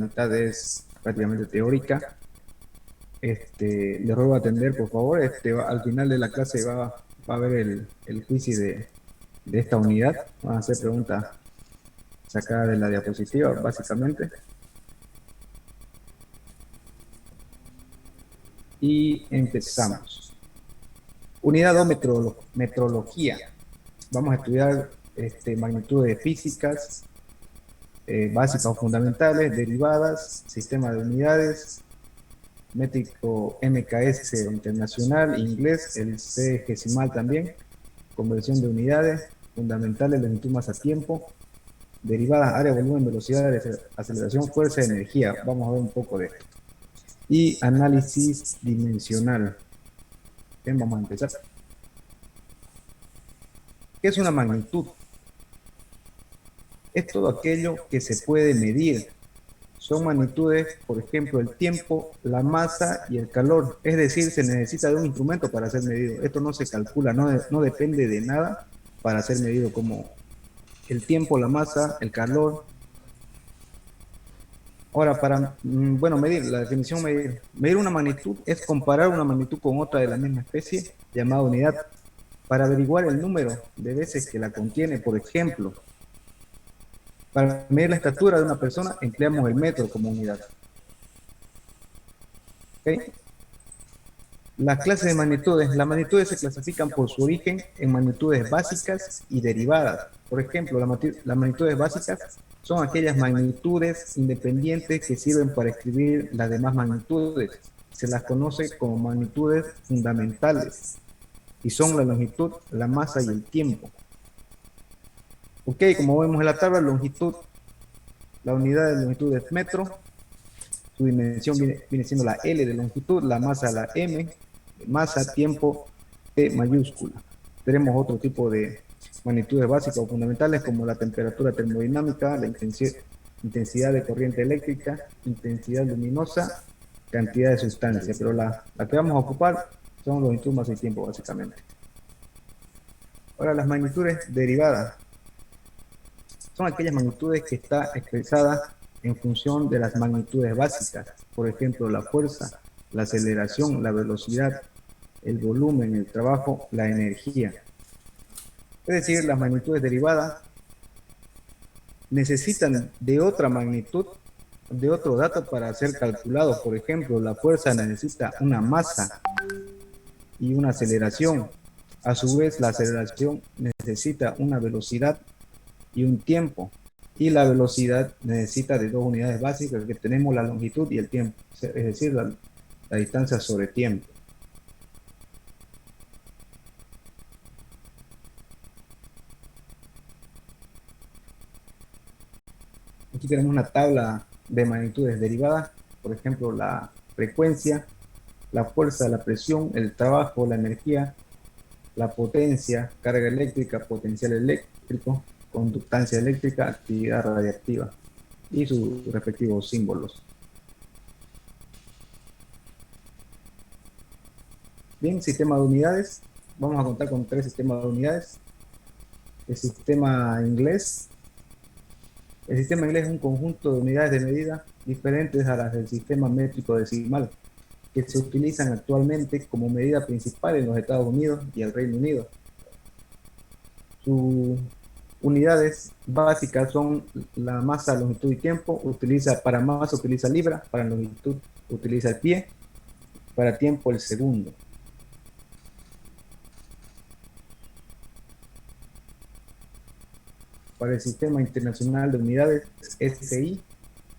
mitad es prácticamente teórica. Le ruego atender, por favor. Al final de la clase va a haber el quiz de esta unidad. Van a hacer preguntas sacadas de la diapositiva, básicamente. Y empezamos. Unidad 2, metrología. Vamos a estudiar magnitudes físicas, básicas o fundamentales, derivadas, sistema de unidades, métrico MKS internacional, inglés, el C-gesimal también, conversión de unidades, fundamentales, longitud, masa, tiempo, derivadas, área, volumen, velocidad, aceleración, fuerza, energía. Vamos a ver un poco de esto. Y análisis dimensional. Bien, vamos a empezar. ¿Qué es una magnitud? Es todo aquello que se puede medir. Son magnitudes, por ejemplo, el tiempo, la masa y el calor. Es decir, se necesita de un instrumento para ser medido. Esto no se calcula, no depende de nada para ser medido, como el tiempo, la masa, el calor. Ahora, medir, la definición medir una magnitud es comparar una magnitud con otra de la misma especie, llamada unidad, para averiguar el número de veces que la contiene. Por ejemplo, para medir la estatura de una persona, empleamos el metro como unidad. ¿Okay? Las clases de magnitudes. Las magnitudes se clasifican por su origen en magnitudes básicas y derivadas. Por ejemplo, las magnitudes básicas son aquellas magnitudes independientes que sirven para escribir las demás magnitudes. Se las conoce como magnitudes fundamentales y son la longitud, la masa y el tiempo. Ok, como vemos en la tabla, longitud, la unidad de longitud es metro, su dimensión viene siendo la L de longitud, la masa la M, masa, tiempo, T mayúscula. Tenemos otro tipo de magnitudes básicas o fundamentales como la temperatura termodinámica, la intensidad de corriente eléctrica, intensidad luminosa, cantidad de sustancia, pero la que vamos a ocupar son longitud, masa y tiempo básicamente. Ahora, las magnitudes derivadas son aquellas magnitudes que están expresadas en función de las magnitudes básicas, por ejemplo, la fuerza, la aceleración, la velocidad, el volumen, el trabajo, la energía. Es decir, las magnitudes derivadas necesitan de otra magnitud, de otro dato para ser calculados. Por ejemplo, la fuerza necesita una masa y una aceleración. A su vez, la aceleración necesita una velocidad y un tiempo. Y la velocidad necesita de dos unidades básicas que tenemos, la longitud y el tiempo, es decir, la distancia sobre tiempo. Aquí tenemos una tabla de magnitudes derivadas, por ejemplo, la frecuencia, la fuerza, la presión, el trabajo, la energía, la potencia, carga eléctrica, potencial eléctrico, conductancia eléctrica, actividad radiactiva y sus respectivos símbolos. Bien, sistema de unidades. Vamos a contar con 3 sistemas de unidades. El sistema inglés. El sistema inglés es un conjunto de unidades de medida diferentes a las del sistema métrico decimal, que se utilizan actualmente como medida principal en los Estados Unidos y el Reino Unido. Sus unidades básicas son la masa, longitud y tiempo. Para masa utiliza libra, para longitud utiliza el pie, para tiempo el segundo. Para el Sistema Internacional de Unidades, SI,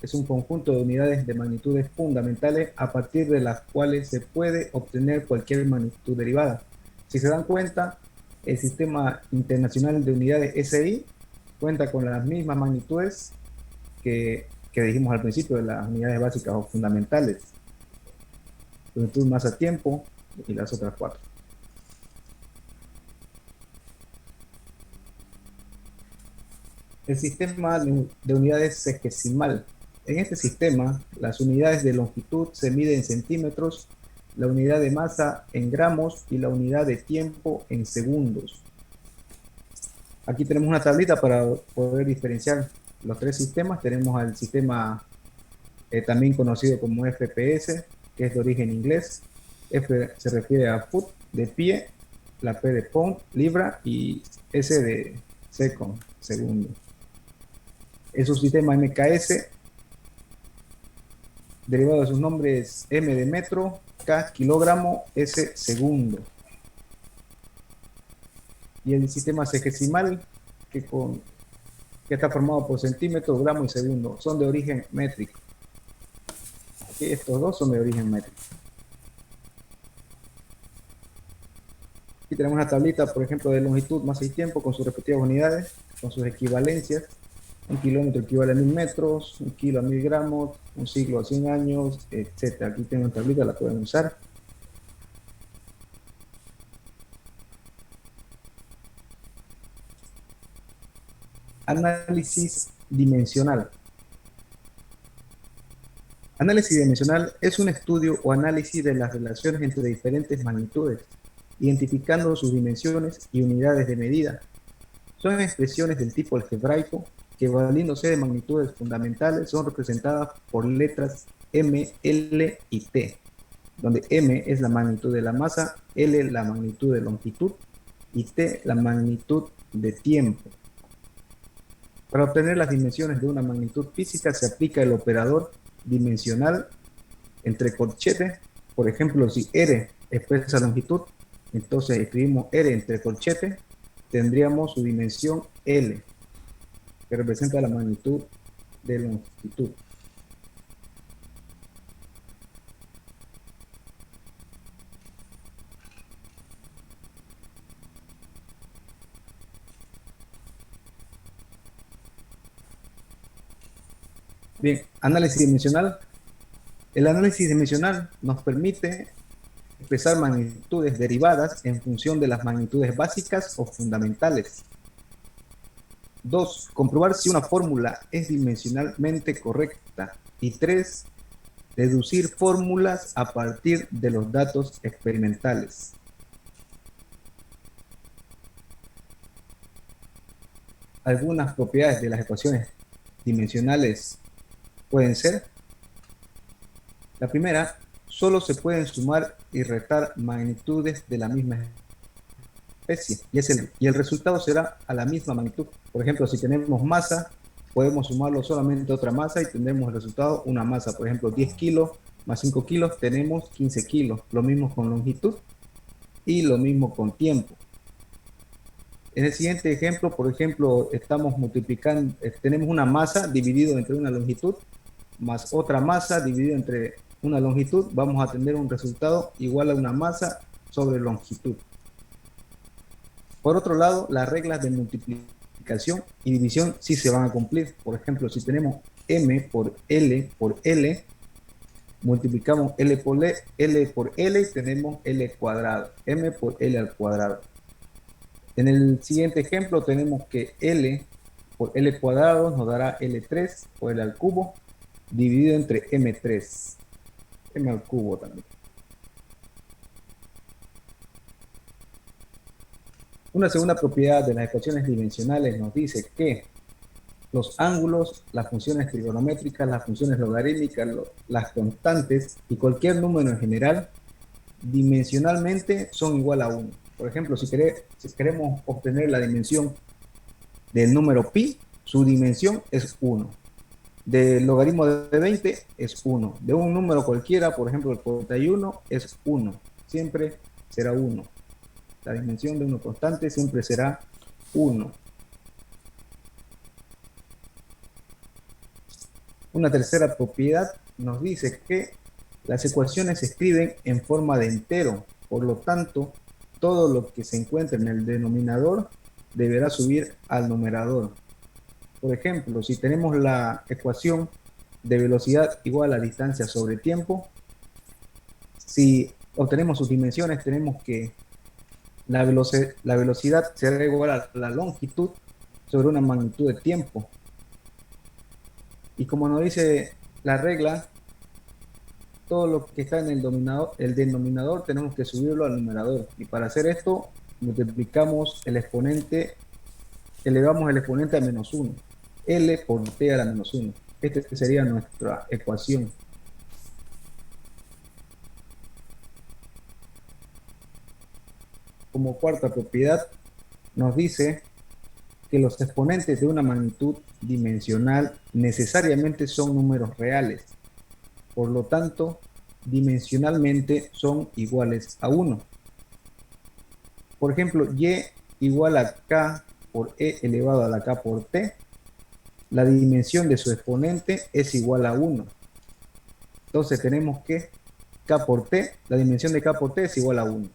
es un conjunto de unidades de magnitudes fundamentales a partir de las cuales se puede obtener cualquier magnitud derivada. Si se dan cuenta, el Sistema Internacional de Unidades, SI, cuenta con las mismas magnitudes que dijimos al principio de las unidades básicas o fundamentales. Longitud, masa, tiempo y las otras 4. El sistema de unidades sexagesimal. En este sistema, las unidades de longitud se miden en centímetros, la unidad de masa en gramos y la unidad de tiempo en segundos. Aquí tenemos una tablita para poder diferenciar los 3 sistemas. Tenemos el sistema también conocido como FPS, que es de origen inglés. F se refiere a foot, de pie, la P de pound, libra, y S de second, segundo. Es un sistema MKS, derivado de sus nombres M de metro, K kilogramo, S segundo. Y el sistema sexagesimal, que está formado por centímetros, gramo y segundo, son de origen métrico. Aquí estos dos son de origen métrico. Aquí tenemos una tablita, por ejemplo, de longitud, masa y tiempo con sus respectivas unidades, con sus equivalencias. Un kilómetro equivale a 1000 metros, un kilo a 1000 gramos, un siglo a 100 años, etc. Aquí tengo una tablita, la pueden usar. Análisis dimensional. Análisis dimensional es un estudio o análisis de las relaciones entre diferentes magnitudes, identificando sus dimensiones y unidades de medida. Son expresiones del tipo algebraico que, valiéndose de magnitudes fundamentales, son representadas por letras M, L y T, donde M es la magnitud de la masa, L la magnitud de longitud y T la magnitud de tiempo. Para obtener las dimensiones de una magnitud física se aplica el operador dimensional entre corchetes. Por ejemplo, si R expresa longitud, entonces escribimos R entre corchetes, tendríamos su dimensión L, que representa la magnitud de longitud. Bien, análisis dimensional. El análisis dimensional nos permite expresar magnitudes derivadas en función de las magnitudes básicas o fundamentales. 2. Comprobar si una fórmula es dimensionalmente correcta. Y 3. Deducir fórmulas a partir de los datos experimentales. Algunas propiedades de las ecuaciones dimensionales pueden ser: la primera, solo se pueden sumar y restar magnitudes de la misma especie, y el resultado será a la misma magnitud. Por ejemplo, si tenemos masa, podemos sumarlo solamente a otra masa y tendremos el resultado una masa. Por ejemplo, 10 kilos más 5 kilos tenemos 15 kilos. Lo mismo con longitud y lo mismo con tiempo. En el siguiente ejemplo, por ejemplo, estamos multiplicando, tenemos una masa dividido entre una longitud más otra masa dividido entre una longitud, vamos a tener un resultado igual a una masa sobre longitud. Por otro lado, las reglas de multiplicación y división sí se van a cumplir. Por ejemplo, si tenemos M por L, multiplicamos L por L y tenemos L cuadrado. M por L al cuadrado. En el siguiente ejemplo tenemos que L por L cuadrado nos dará L3 por L al cubo dividido entre M3. M al cubo también. Una segunda propiedad de las ecuaciones dimensionales nos dice que los ángulos, las funciones trigonométricas, las funciones logarítmicas, las constantes y cualquier número en general, dimensionalmente son igual a 1. Por ejemplo, si queremos obtener la dimensión del número pi, su dimensión es 1. Del logaritmo de 20 es 1. De un número cualquiera, por ejemplo, el 41 es 1. Siempre será 1. La dimensión de una constante siempre será 1. Una tercera propiedad nos dice que las ecuaciones se escriben en forma de entero. Por lo tanto, todo lo que se encuentre en el denominador deberá subir al numerador. Por ejemplo, si tenemos la ecuación de velocidad igual a distancia sobre tiempo, si obtenemos sus dimensiones, tenemos que la velocidad será igual a la longitud sobre una magnitud de tiempo. Y como nos dice la regla, todo lo que está en el denominador tenemos que subirlo al numerador. Y para hacer esto, multiplicamos el exponente, elevamos el exponente a menos 1. L por t a la menos 1. Esta sería nuestra ecuación. Como cuarta propiedad, nos dice que los exponentes de una magnitud dimensional necesariamente son números reales. Por lo tanto, dimensionalmente son iguales a 1. Por ejemplo, y igual a k por e elevado a la k por t, la dimensión de su exponente es igual a 1. Entonces tenemos que k por t, la dimensión de k por t es igual a 1.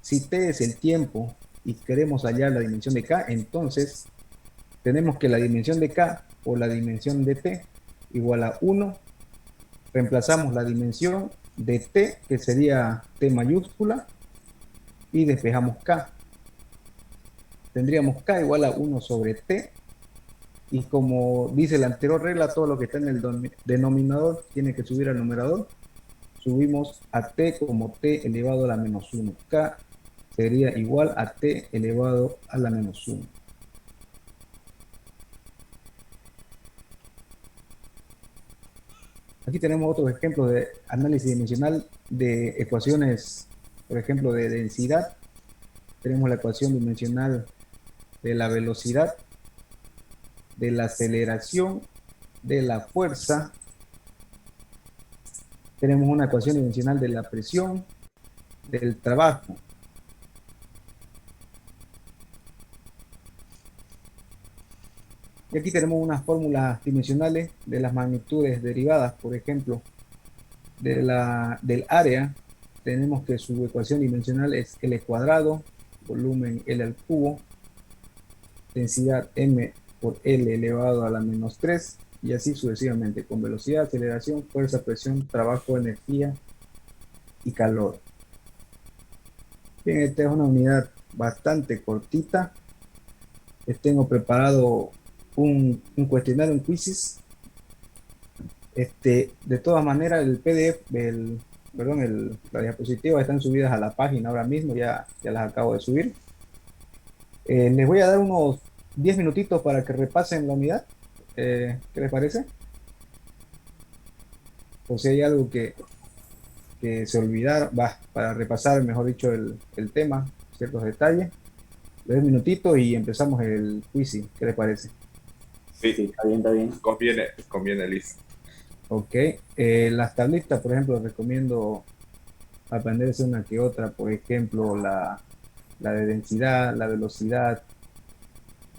Si t es el tiempo y queremos hallar la dimensión de k, entonces tenemos que la dimensión de k por la dimensión de t igual a 1. Reemplazamos la dimensión de t, que sería t mayúscula, y despejamos k. Tendríamos k igual a 1 sobre t, y como dice la anterior regla, todo lo que está en el denominador tiene que subir al numerador. Subimos a t como t elevado a la menos 1. K sería igual a t elevado a la menos 1. Aquí tenemos otros ejemplos de análisis dimensional de ecuaciones, por ejemplo, de densidad. Tenemos la ecuación dimensional de la velocidad, de la aceleración, de la fuerza. Tenemos una ecuación dimensional de la presión, del trabajo. Y aquí tenemos unas fórmulas dimensionales de las magnitudes derivadas, por ejemplo, del área. Tenemos que su ecuación dimensional es L cuadrado, volumen L al cubo, densidad M por L elevado a la menos 3, y así sucesivamente, con velocidad, aceleración, fuerza, presión, trabajo, energía y calor. Bien, esta es una unidad bastante cortita. Les tengo preparado un cuestionario, un quizzes. De todas maneras, el PDF, las diapositivas están subidas a la página ahora mismo, ya las acabo de subir. Les voy a dar unos 10 minutitos para que repasen la unidad. ¿Qué les parece? O si hay algo que se olvidaron, para repasar, mejor dicho, el tema, ciertos detalles. 10 minutitos y empezamos el quiz. ¿Qué les parece? Sí, sí, está bien, está bien. Conviene, Liz. Ok. Las tablitas, por ejemplo, recomiendo aprenderse una que otra. Por ejemplo, la de densidad, la velocidad,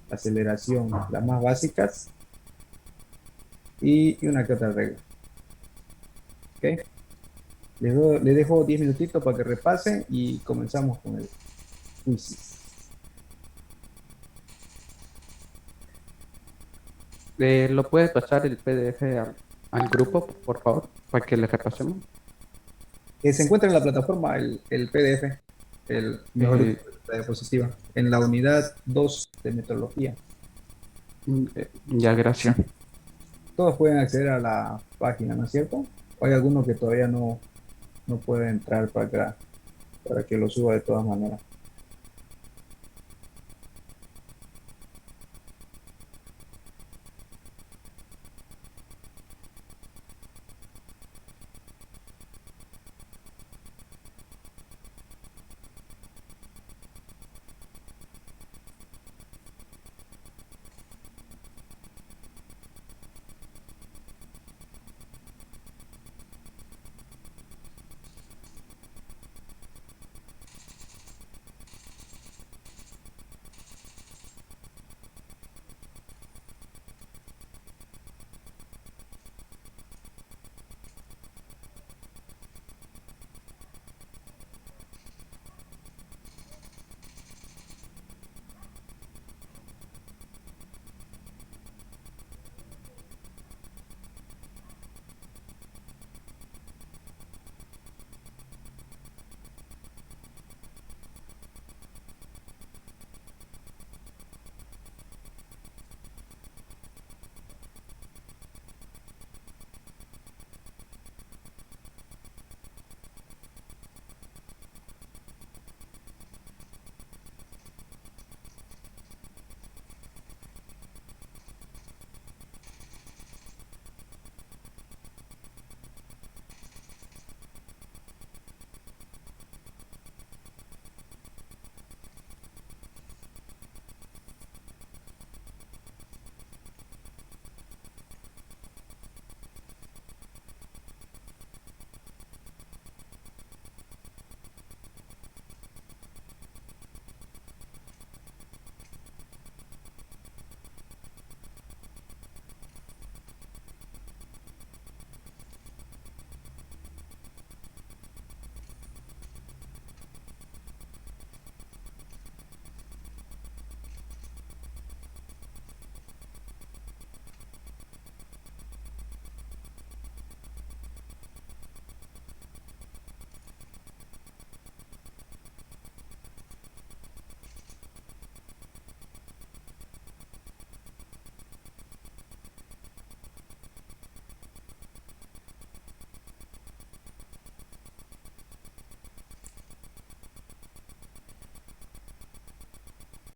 la aceleración, las más básicas. Y una que otra regla. Ok. Les dejo 10 minutitos para que repasen y comenzamos con el quiz. ¿Lo puedes pasar el PDF al grupo, por favor, para que le repasemos? Se encuentra en la plataforma el PDF, mejor dicho, la diapositiva, en la unidad 2 de metodología. Ya, gracias. Todos pueden acceder a la página, ¿no es cierto? O hay alguno que todavía no puede entrar para que lo suba de todas maneras.